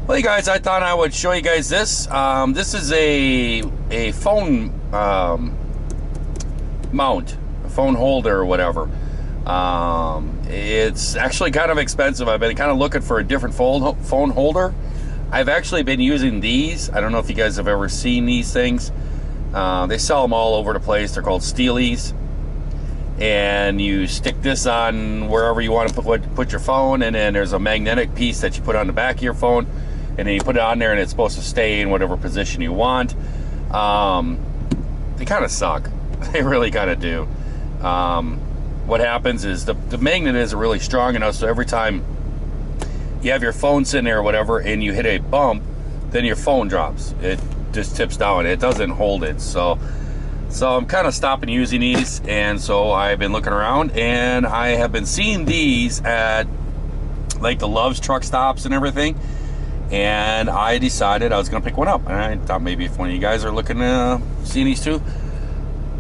Well, you guys, I thought I would show you guys this. This is a phone mount, a phone holder or whatever. It's actually kind of expensive. I've been kind of looking for a different phone holder. I've actually been using these. I don't know if you guys have ever seen these things. They sell them all over the place. They're called Steelies. And you stick this on wherever you want to put your phone, and then there's a magnetic piece that you put on the back of your phone, and then you put it on there and it's supposed to stay in whatever position you want. They kind of suck. They really kind of do. What happens is the magnet isn't really strong enough, so every time you have your phone sitting there or whatever and you hit a bump, then your phone drops. It just tips down. It doesn't hold it. So I'm kind of stopping using these, and so I've been looking around, and I have been seeing these at like the Love's truck stops and everything, and I decided I was going to pick one up. And I thought maybe if one of you guys are looking to see these two,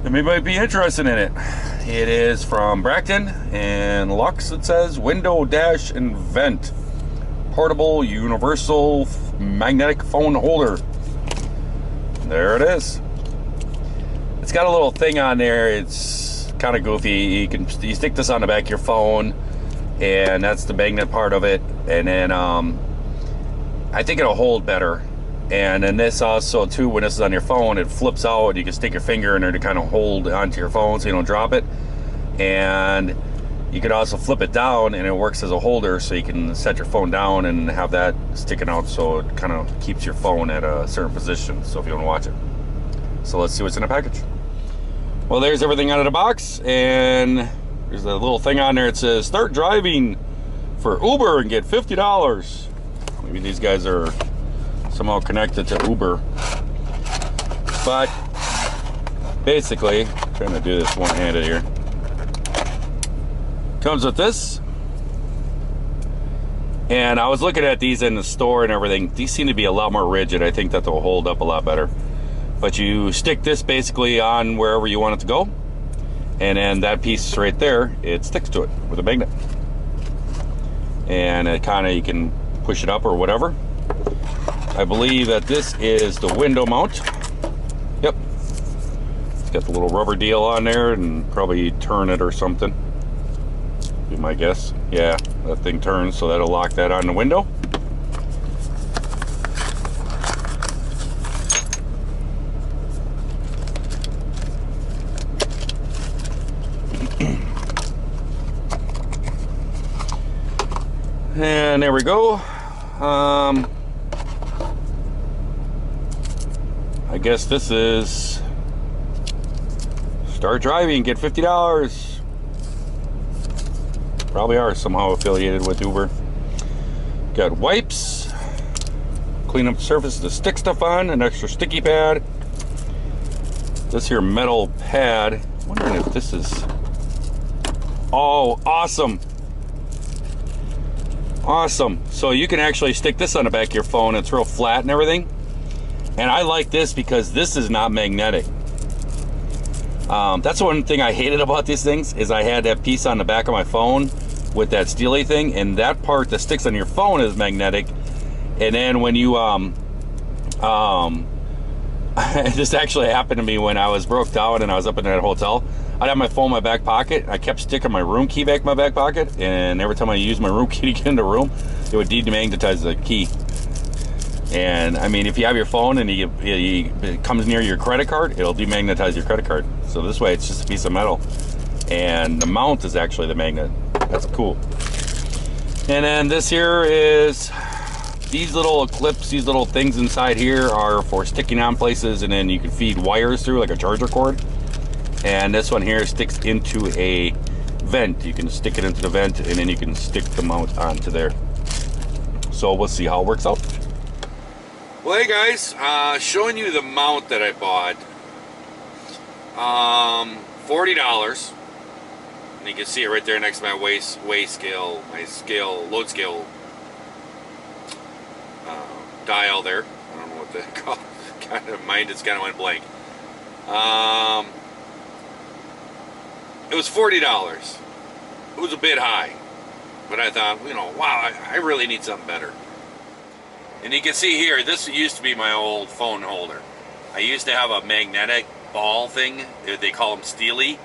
then maybe might be interested in it. It is from Bracton and Lux. It says window, dash, and vent. Portable universal magnetic phone holder. There it is. It's got a little thing on there. It's kind of goofy. You stick this on the back of your phone, and that's the magnet part of it. And then I think it'll hold better. And then this also too, when this is on your phone, it flips out. You can stick your finger in there to kind of hold onto your phone so you don't drop it. And you can also flip it down, and it works as a holder, so you can set your phone down and have that sticking out, so it kind of keeps your phone at a certain position, so if you want to watch it. So let's see what's in the package. Well, there's everything out of the box, and there's a little thing on there. It says start driving for Uber and get $50. Maybe these guys are somehow connected to Uber. But basically, I'm trying to do this one-handed here. Comes with this. And I was looking at these in the store and everything. These seem to be a lot more rigid. I think that they'll hold up a lot better. But you stick this basically on wherever you want it to go, and then that piece right there, it sticks to it with a magnet. And it kind of, you can push it up or whatever. I believe that this is the window mount. Yep. It's got the little rubber deal on there, and probably turn it or something. Be my guess. Yeah, that thing turns, so that'll lock that on the window. And there we go. I guess this is start driving, get $50. Probably are somehow affiliated with Uber. Got wipes, clean up the surface to stick stuff on, an extra sticky pad. This here metal pad. Wondering if this is. Oh, awesome. Awesome. So you can actually stick this on the back of your phone. It's real flat and everything. And I like this because this is not magnetic. That's one thing I hated about these things, is I had that piece on the back of my phone with that steely thing, and that part that sticks on your phone is magnetic. And then when you this actually happened to me when I was broke down and I was up in that hotel. I'd have my phone in my back pocket. I kept sticking my room key back in my back pocket, and every time I used my room key to get in the room, it would demagnetize the key. And I mean, if you have your phone and it comes near your credit card, it'll demagnetize your credit card. So this way, it's just a piece of metal, and the mount is actually the magnet. That's cool. And then this here is these little clips. These little things inside here are for sticking on places, and then you can feed wires through, like a charger cord. And this one here sticks into a vent. You can stick it into the vent, and then you can stick the mount onto there. So we'll see how it works out. Well, hey guys, showing you the mount that I bought. $40. And you can see it right there next to my load scale dial there. I don't know what that called. Kind of mind just kind of went blank. It was $40. It was a bit high, but I thought, you know, wow, I really need something better. And you can see here, this used to be my old phone holder. I used to have a magnetic ball thing. They call them Steely.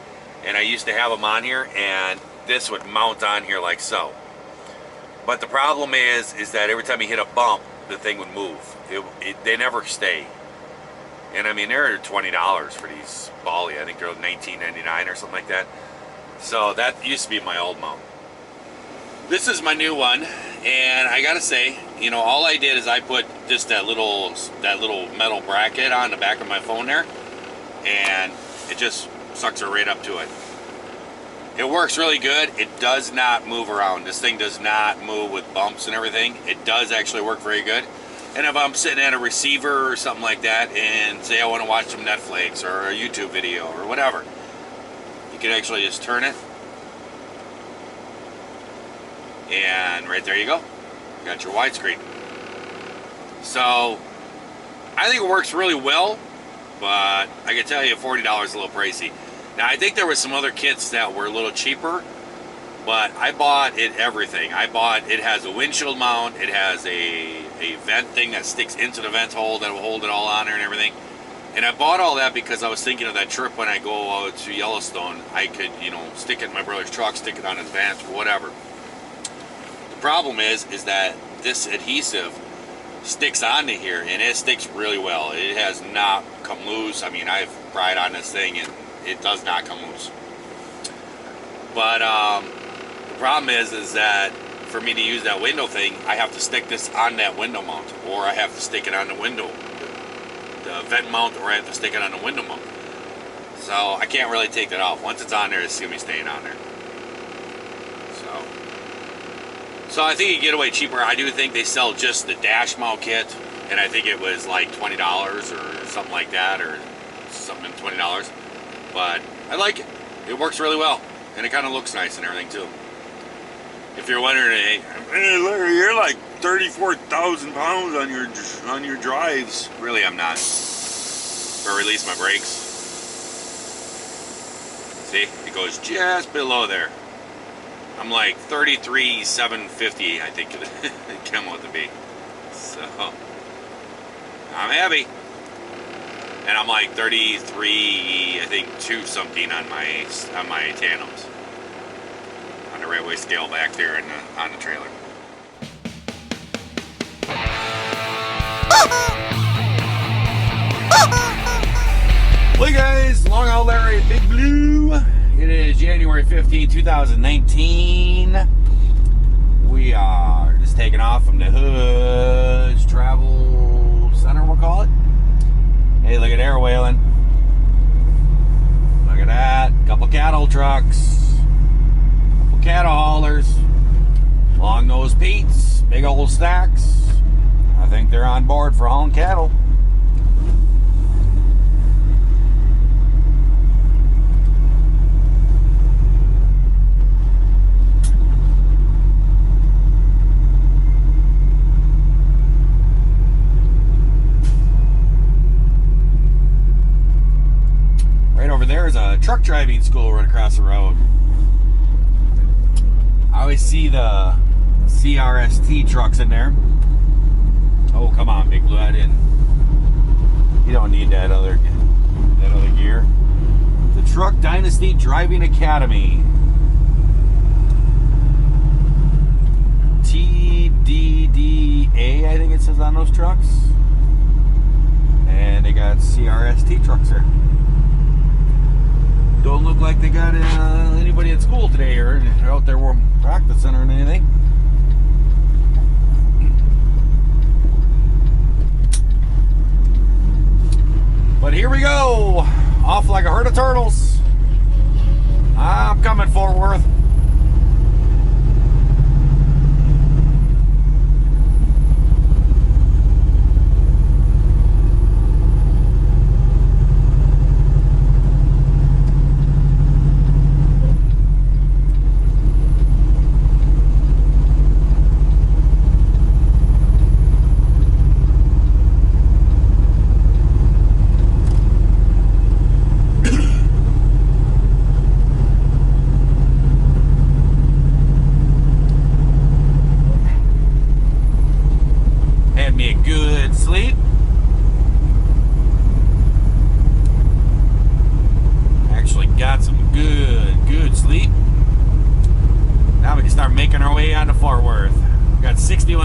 And I used to have them on here, and this would mount on here like so. But the problem is that every time you hit a bump, the thing would move. They never stay. And I mean, they're $20 for these Bally. I think they're $19.99 or something like that. So that used to be my old mount. This is my new one, and I gotta say, you know, all I did is I put just that little metal bracket on the back of my phone there, and it just sucks her right up to it. It works really good. It does not move around. This thing does not move with bumps and everything. It does actually work very good. And if I'm sitting at a receiver or something like that, and say I want to watch some Netflix or a YouTube video or whatever, you can actually just turn it, and right there you go. You got your widescreen. So I think it works really well, but I can tell you $40 is a little pricey. Now I think there were some other kits that were a little cheaper, but I bought it everything. It has a windshield mount, it has a vent thing that sticks into the vent hole that will hold it all on there and everything. And I bought all that because I was thinking of that trip when I go out to Yellowstone. I could, you know, stick it in my brother's truck, stick it on his vent, whatever. The problem is that this adhesive sticks onto here, and it sticks really well. It has not come loose. I mean, I've pried on this thing, and it does not come loose. But the problem is that for me to use that window thing, I have to stick this on that window mount, or I have to stick it on the window, the vent mount, or I have to stick it on the window mount. So I can't really take that off. Once it's on there, it's going to be staying on there. So I think you get away cheaper. I do think they sell just the dash mount kit, and I think it was like $20 or something like that, or something $20. But I like it. It works really well, and it kind of looks nice and everything too. If you're wondering, hey Larry, you're like 34,000 pounds on your drives. Really, I'm not. Or release my brakes. See, it goes just below there. I'm like 33,750, I think it came out to be. So I'm happy. And I'm like 33, I think 2 something on my tandems. On the railway scale back there on the trailer. Hey guys, Long Haul Larry, Big Blue. It is January 15, 2019. We are just taking off from the Hoods Travel Center, we'll call it. Hey, look at air whaling. Look at that. Couple cattle trucks. Couple cattle haulers. Long nose Pete's. Big old stacks. I think they're on board for hauling cattle. There's a truck driving school right across the road. I always see the CRST trucks in there. Oh, come on, Big Blue. You don't need that other gear. The Truck Dynasty Driving Academy. TDDA, I think it says on those trucks. And they got CRST trucks there. Don't look like they got anybody at school today or out there practicing or anything. But here we go, off like a herd of turtles. I'm coming, Fort Worth.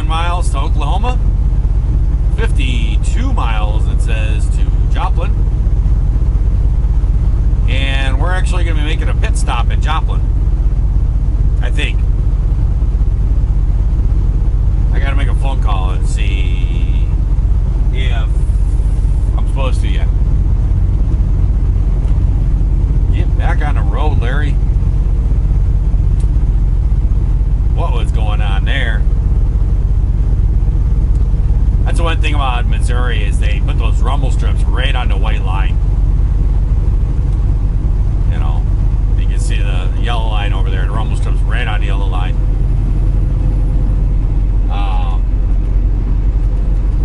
51 miles to Oklahoma. 52 miles, it says, to Joplin. And we're actually going to be making a pit stop at Joplin, I think. I got to make a phone call and see if I'm supposed to yet. Get back on the road, Larry. What was going on there? That's the one thing about Missouri is they put those rumble strips right on the white line. You know, you can see the yellow line over there. The rumble strips right on the yellow line.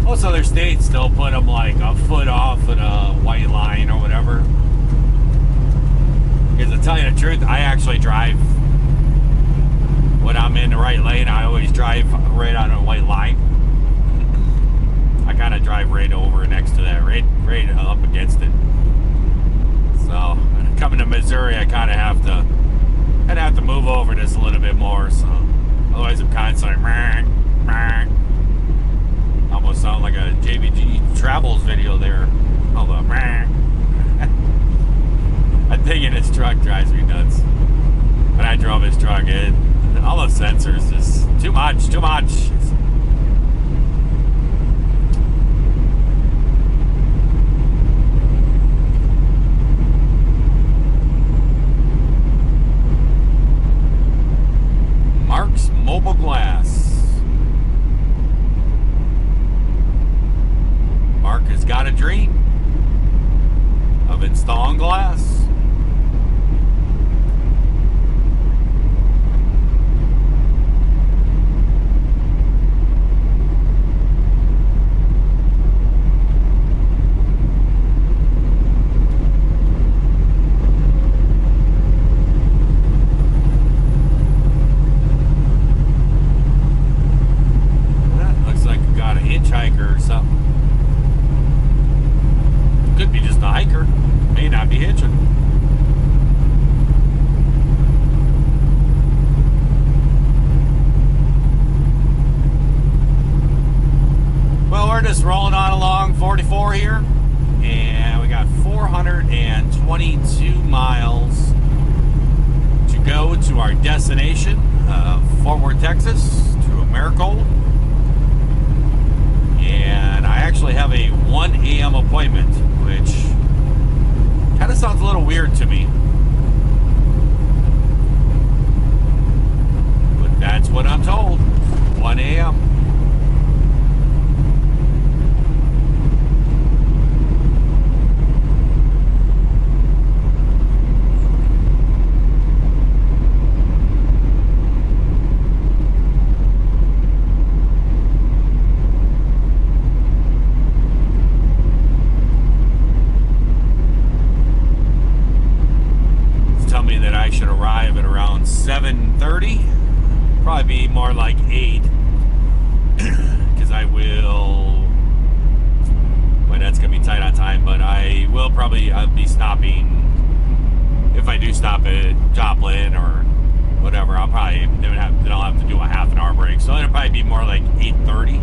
Most other states still put them like a foot off of the white line or whatever. Because to tell you the truth, I actually drive when I'm in the right lane. I always drive right on a white line. I kind of drive right over next to that, right up against it. So coming to Missouri, I kind of have to move over just a little bit more. So otherwise, I'm constantly almost sound like a JBG Travels video there. Hold on. I'm thinking his truck drives me nuts. When I drove his truck, all the sensors just too much. Mark's Mobile Glass. Mark has got a dream of installing glass. That looks like we got a hitchhiker or something. Could be just a hiker. May not be hitching. Well, we're just rolling on along 44 here. And we got 422 miles to go to our destination, Fort Worth, Texas, to Americold. And I actually have a 1 a.m. appointment, which kind of sounds a little weird to me. But that's what I'm told. 1 a.m. Should arrive at around 7:30, probably be more like 8, because I will, well, that's gonna be tight on time, but I will probably be stopping, if I do stop at Joplin or whatever, I'll probably, then I'll have to do a half an hour break, so it'll probably be more like 8:30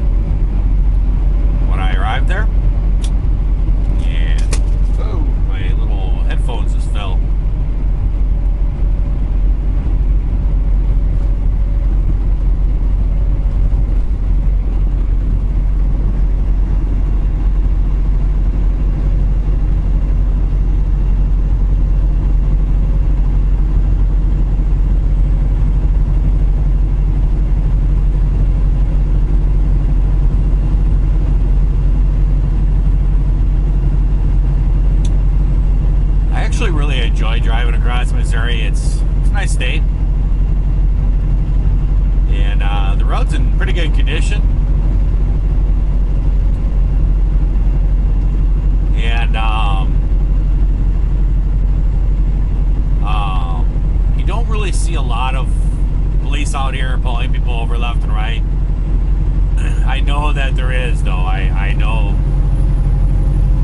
when I arrive there. And, oh, my little headphones just fell. Really enjoy driving across Missouri. It's a nice state, and the road's in pretty good condition. And you don't really see a lot of police out here pulling people over left and right. I know that there is, though. I know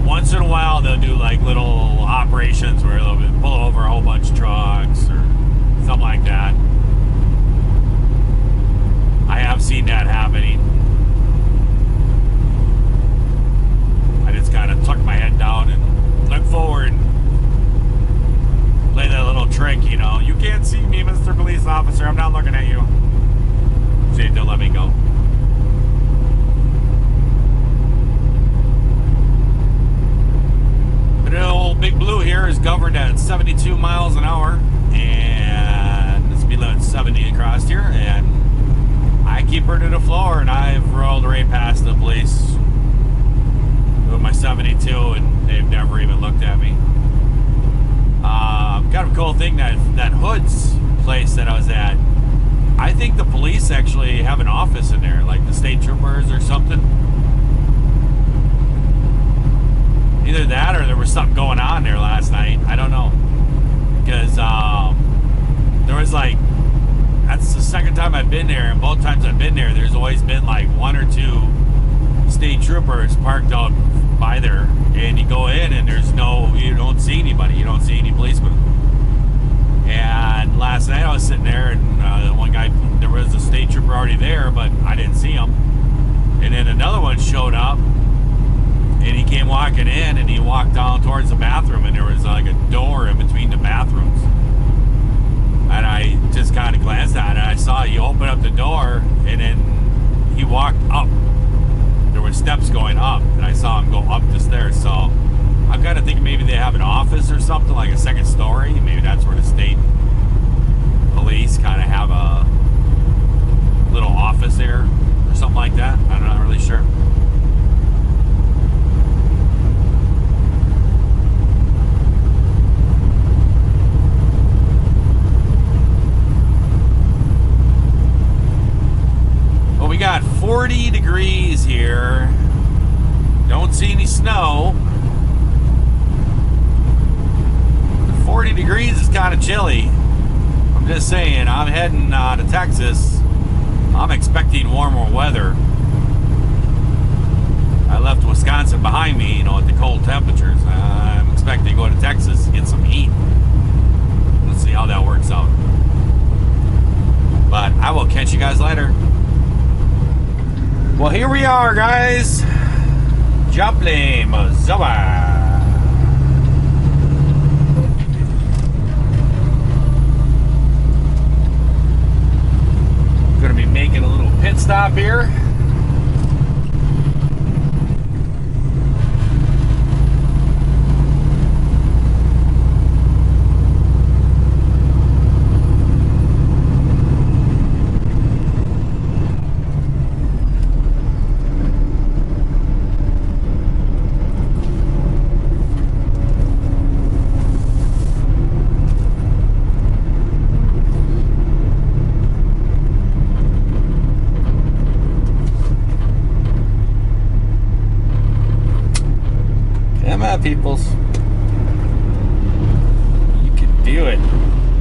once in a while they'll do like little operations where they'll pull over a whole bunch of trucks or something like that. I have seen that happening. 72 miles an hour, and the speed limit's 70 across here, and I keep her to the floor, and I've rolled right past the police with my 72, and they've never even looked at me. Kind of a cool thing, that Hood's place that I was at, I think the police actually have an office in there, like the state troopers or something. Either that or there was something going on there last night. I don't know. Because there was like, that's the second time I've been there, and both times I've been there, there's always been like one or two state troopers parked out by there, and you go in and you don't see anybody, you don't see any policemen. And last night I was sitting there, and the one guy, there was a state trooper already there, but I didn't see him. And then another one showed up, and he came walking in, and he walked down towards the bathroom, and there was like a door in between the bathrooms. And I just kind of glanced at it, and I saw he open up the door, and then he walked up. There were steps going up, and I saw him go up the stairs. So I'm kind of thinking maybe they have an office or something, like a second story. Maybe that's where the state police kind of have a little office there or something like that. I'm not really sure. Well, we got 40 degrees here. Don't see any snow. 40 degrees is kind of chilly. I'm just saying, I'm heading to Texas. I'm expecting warmer weather. I left Wisconsin behind me, at the cold temperatures. I'm expecting to go to Texas and get some heat. Let's see how that works out. But I will catch you guys later. Well, here we are, guys. Joplin, Missouri. Going to be making a little pit stop here. Peoples, you can do it.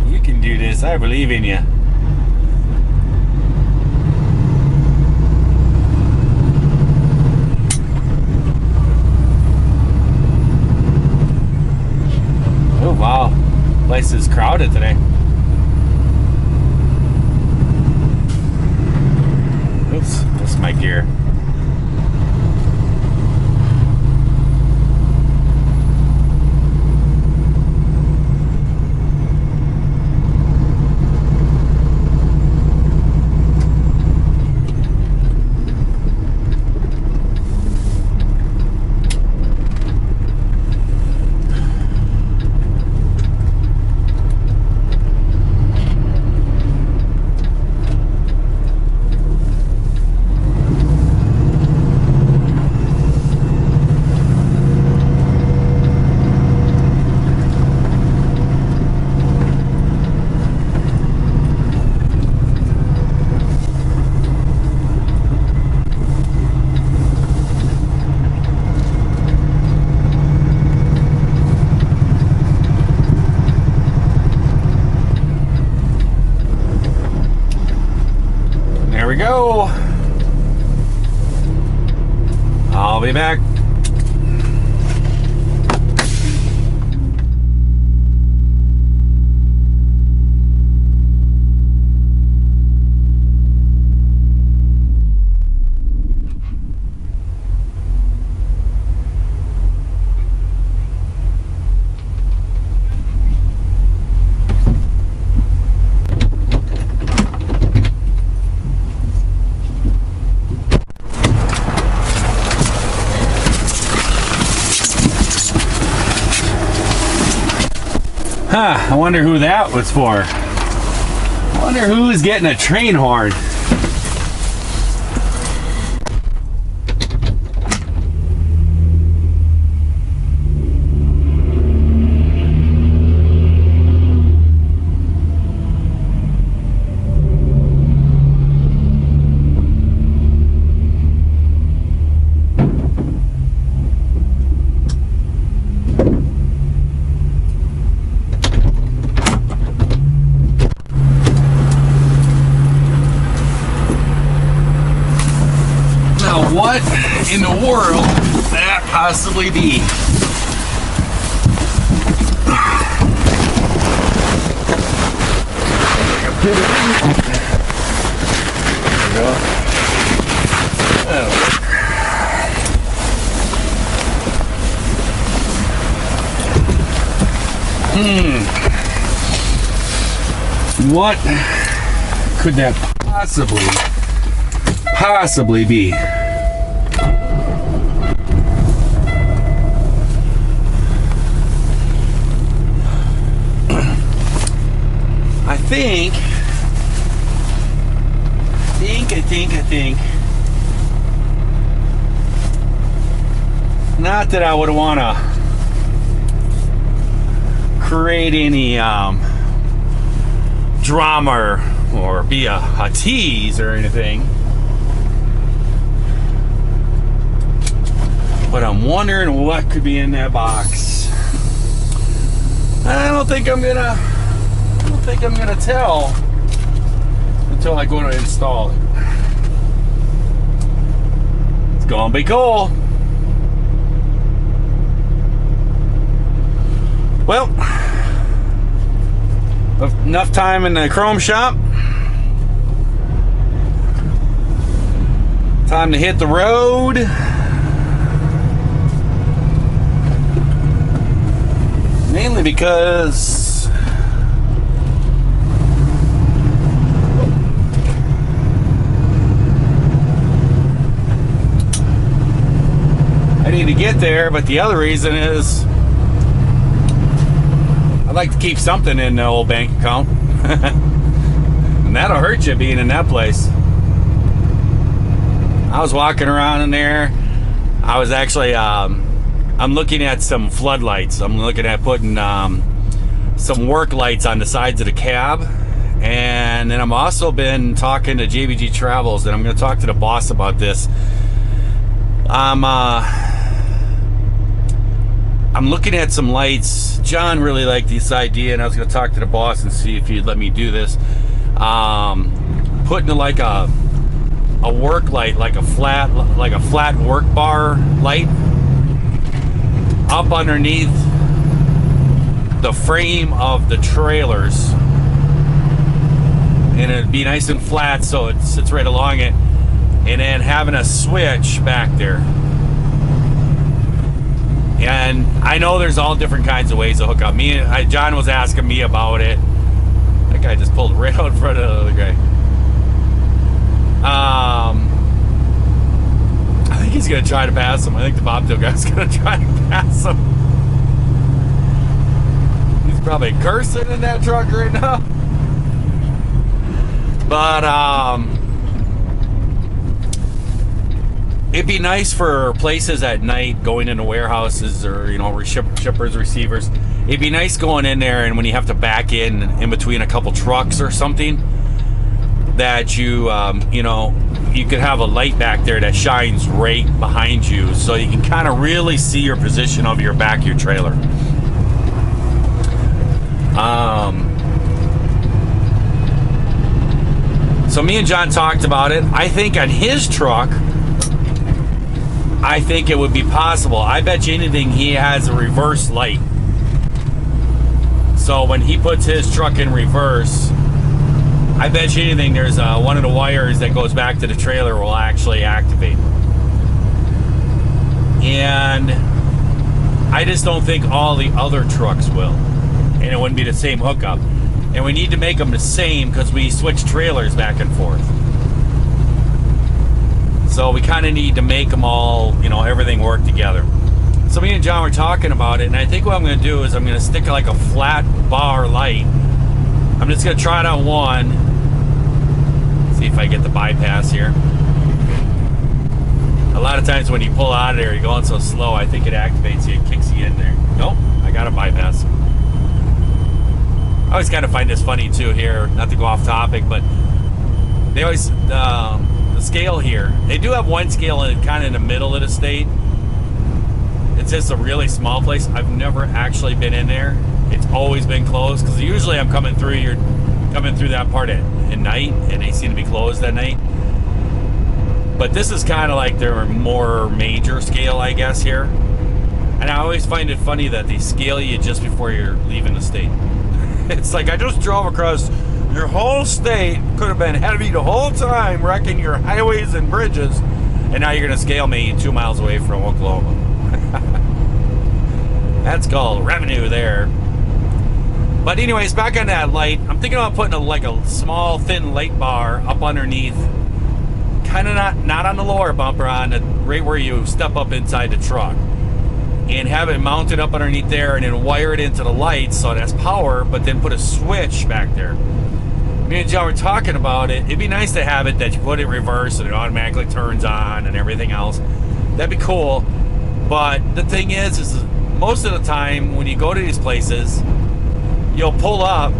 You can do this. I believe in you. Oh wow, place is crowded today. Oops, missed my gear. There we go. I'll be back. Huh, I wonder who that was for. I wonder who's getting a train horn. What in the world could that possibly be? There we go. What could that possibly be? I think. Not that I would want to create any drama or be a tease or anything. But I'm wondering what could be in that box. I don't think I'm gonna tell until I go to install it. It's gonna be cool. Well, enough time in the chrome shop. Time to hit the road. Mainly because I need to get there, but the other reason is I'd like to keep something in the old bank account. And that'll hurt you being in that place. I was walking around in there. I was actually I'm looking at some floodlights. I'm looking at putting some work lights on the sides of the cab. And then I'm also been talking to JBG Travels, and I'm going to talk to the boss about this. I'm looking at some lights. John really liked this idea, and I was going to talk to the boss and see if he'd let me do this. Putting like a work light, like a flat work bar light up underneath the frame of the trailers, and it'd be nice and flat so it sits right along it, and then having a switch back there. And I know there's all different kinds of ways to hook up. John was asking me about it. That guy just pulled right out in front of the other guy. I think he's gonna try to pass him. I think the bobtail guy's gonna try to pass him. He's probably cursing in that truck right now. But it'd be nice for places at night, going into warehouses or, you know, shippers, receivers. It'd be nice going in there, and when you have to back in between a couple trucks or something, that you know, you could have a light back there that shines right behind you, so you can kind of really see your position of your back of your trailer. So me and John talked about it. I think on his truck, I think it would be possible. I bet you anything he has a reverse light. So when he puts his truck in reverse, I bet you anything there's one of the wires that goes back to the trailer will actually activate. And I just don't think all the other trucks will. And it wouldn't be the same hookup. And we need to make them the same because we switch trailers back and forth. So we kind of need to make them all, you know, everything work together. So me and John were talking about it, and I think what I'm going to do is I'm going to stick like a flat bar light. I'm just going to try it on one. See if I get the bypass here. A lot of times when you pull out of there, you're going so slow, I think it activates you, it kicks you in there. Nope, I got a bypass. I always kind of find this funny too here, not to go off topic, but they always, the scale here, they do have one scale kind of in the middle of the state. It's just a really small place. I've never actually been in there. It's always been closed, because usually I'm coming through that part at night, and they seem to be closed at night. But this is kind of like their more major scale, I guess, here. And I always find it funny that they scale you just before you're leaving the state. It's like, I just drove across your whole state, could have been heavy the whole time, wrecking your highways and bridges, and now you're going to scale me 2 miles away from Oklahoma. That's called revenue there. But anyways, back on that light, I'm thinking about putting a small, thin light bar up underneath, kind of not on the lower bumper, right where you step up inside the truck, and have it mounted up underneath there, and then wire it into the lights so it has power, but then put a switch back there. Me and John were talking about it. It'd be nice to have it that you put it in reverse and it automatically turns on and everything else. That'd be cool. But the thing is most of the time when you go to these places, you'll pull up,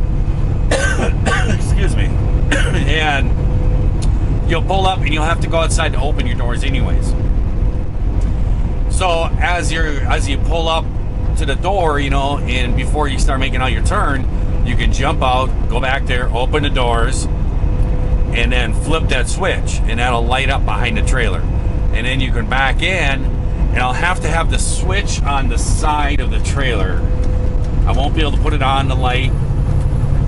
excuse me, and you'll pull up and you'll have to go outside to open your doors anyways. So as you pull up to the door, you know, and before you start making out your turn, you can jump out, go back there, open the doors, and then flip that switch, and that'll light up behind the trailer. And then you can back in, and I'll have to have the switch on the side of the trailer. I won't be able to put it on the light.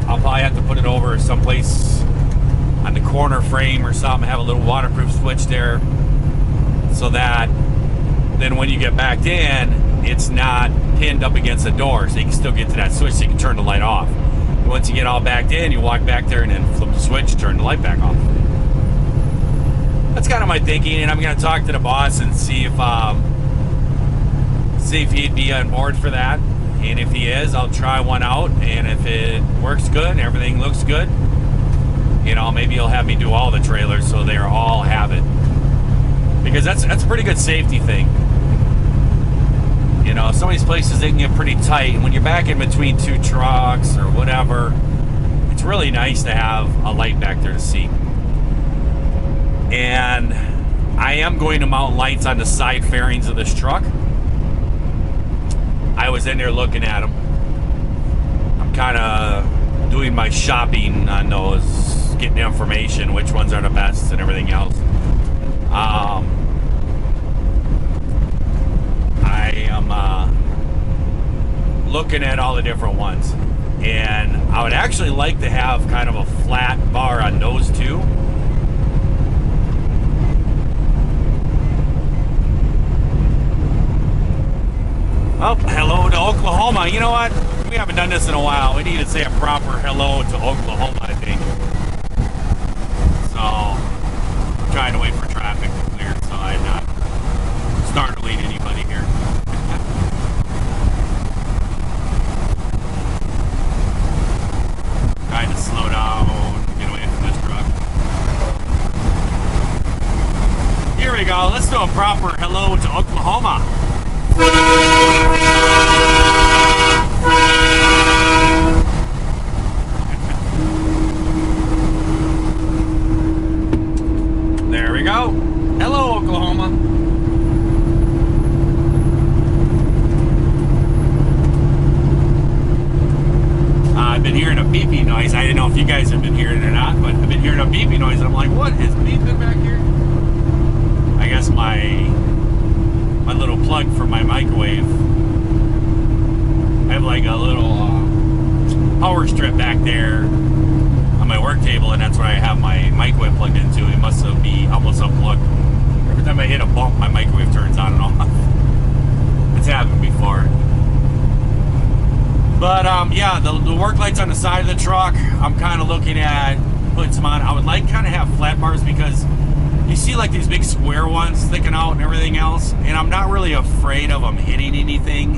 I'll probably have to put it over someplace on the corner frame or something, have a little waterproof switch there, so that then when you get back in, it's not pinned up against the door, so you can still get to that switch so you can turn the light off. Once you get all backed in, you walk back there and then flip the switch, turn the light back off. That's kind of my thinking, and I'm going to talk to the boss and see if he'd be on board for that. And if he is, I'll try one out, and if it works good and everything looks good, you know, maybe he'll have me do all the trailers so they all have it. Because that's a pretty good safety thing. You know, some of these places, they can get pretty tight, and when you're back in between two trucks or whatever, it's really nice to have a light back there to see. And I am going to mount lights on the side fairings of this truck. I was in there looking at them. I'm kind of doing my shopping on those, getting information, which ones are the best and everything else. I am looking at all the different ones, and I would actually like to have kind of a flat bar on those two. Oh, hello to Oklahoma. You know what? We haven't done this in a while. We need to say a proper hello to Oklahoma, I think. So, I'm trying to wait for traffic to clear so I'm not startling anybody here. Trying to slow down, get away from this truck. Here we go. Let's do a proper hello to Oklahoma. There we go. Hello, Oklahoma. I've been hearing a beeping noise. I didn't know if you guys have been hearing it or not, but I've been hearing a beeping noise. I'm like, what is beeping back here? I guess my little plug for my microwave. I have like a little power strip back there on my work table, and that's where I have my microwave plugged into. It must be almost unplugged. Every time I hit a bump, my microwave turns on and off. It's happened before. But yeah, the work lights on the side of the truck, I'm kind of looking at putting some on. I would like kind of have flat bars, because you see like these big square ones sticking out and everything else, and I'm not really afraid of them hitting anything,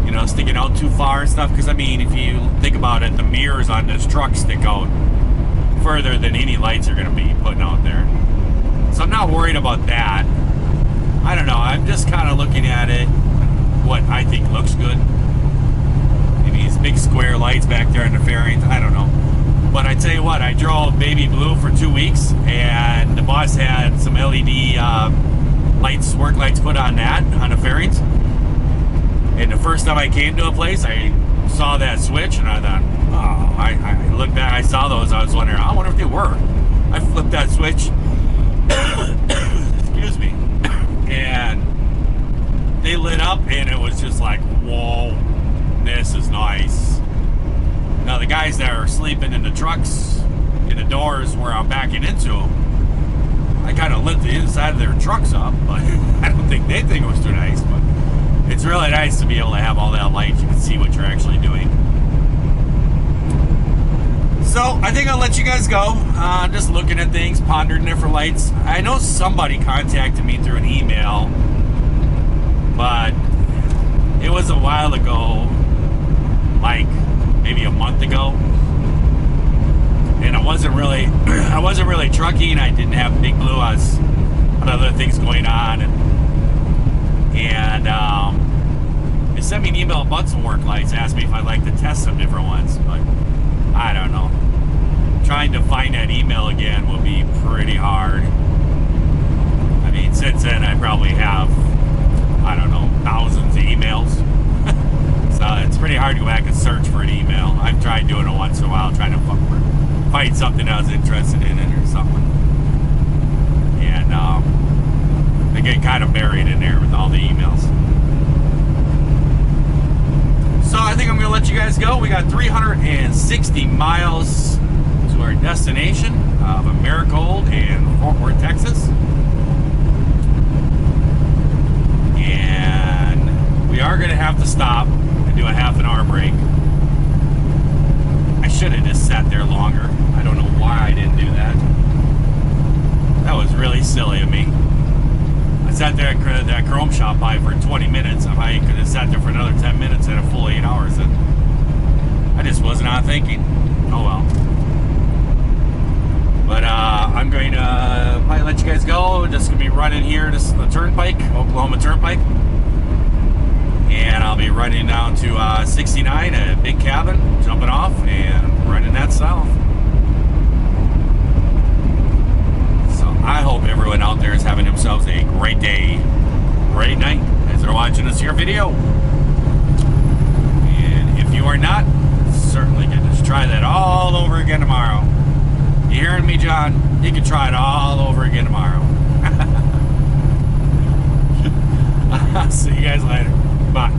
you know, sticking out too far and stuff, because I mean, if you think about it, the mirrors on this truck stick out further than any lights are going to be putting out there. So I'm not worried about that. I don't know, I'm just kind of looking at it, what I think looks good. Maybe these big square lights back there in the fairings, I don't know. But I tell you what, I drove baby blue for 2 weeks, and the boss had some LED lights, work lights put on that, on the fairings. And the first time I came to a place, I saw that switch, and I thought, oh, I looked back, I saw those, I was wondering, I wonder if they work. I flipped that switch, excuse me, and they lit up, and it was just like, whoa, this is nice. Now the guys that are sleeping in the trucks, in the doors where I'm backing into, I kind of lit the inside of their trucks up, but I don't think they think it was too nice. But it's really nice to be able to have all that light. You can see what you're actually doing. So I think I'll let you guys go. Just looking at things, pondering different lights. I know somebody contacted me through an email, but it was a while ago, like maybe a month ago, and I wasn't really trucking. I didn't have Big Blue. I was had other things going on, and they sent me an email about some work lights, asked me if I'd like to test some different ones, but I don't know. Trying to find that email again will be pretty hard. I mean, since then I probably have, I don't know, thousands of emails. So it's pretty hard to go back and search for an email. I've tried doing it once in a while, trying to find something I was interested in it or something. And they get kind of buried in there with all the emails. So I think I'm going to let you guys go. We got 360 miles to our destination of Americold in Fort Worth, Texas. And we are going to have to stop do a half an hour break. I should have just sat there longer. I don't know why I didn't do that. That was really silly of me. I sat there at that chrome shop by for 20 minutes. If I could have sat there for another 10 minutes and a full 8 hours, then I just was not thinking. Oh well. But I'm going to probably let you guys go. Just going to be running here, just the turnpike, Oklahoma Turnpike. And I'll be running down to 69, a big cabin, jumping off and running that south. So I hope everyone out there is having themselves a great day, great night as they're watching this here video. And if you are not, certainly can just try that all over again tomorrow. You hearing me, John? You can try it all over again tomorrow. I'll see you guys later. Bye.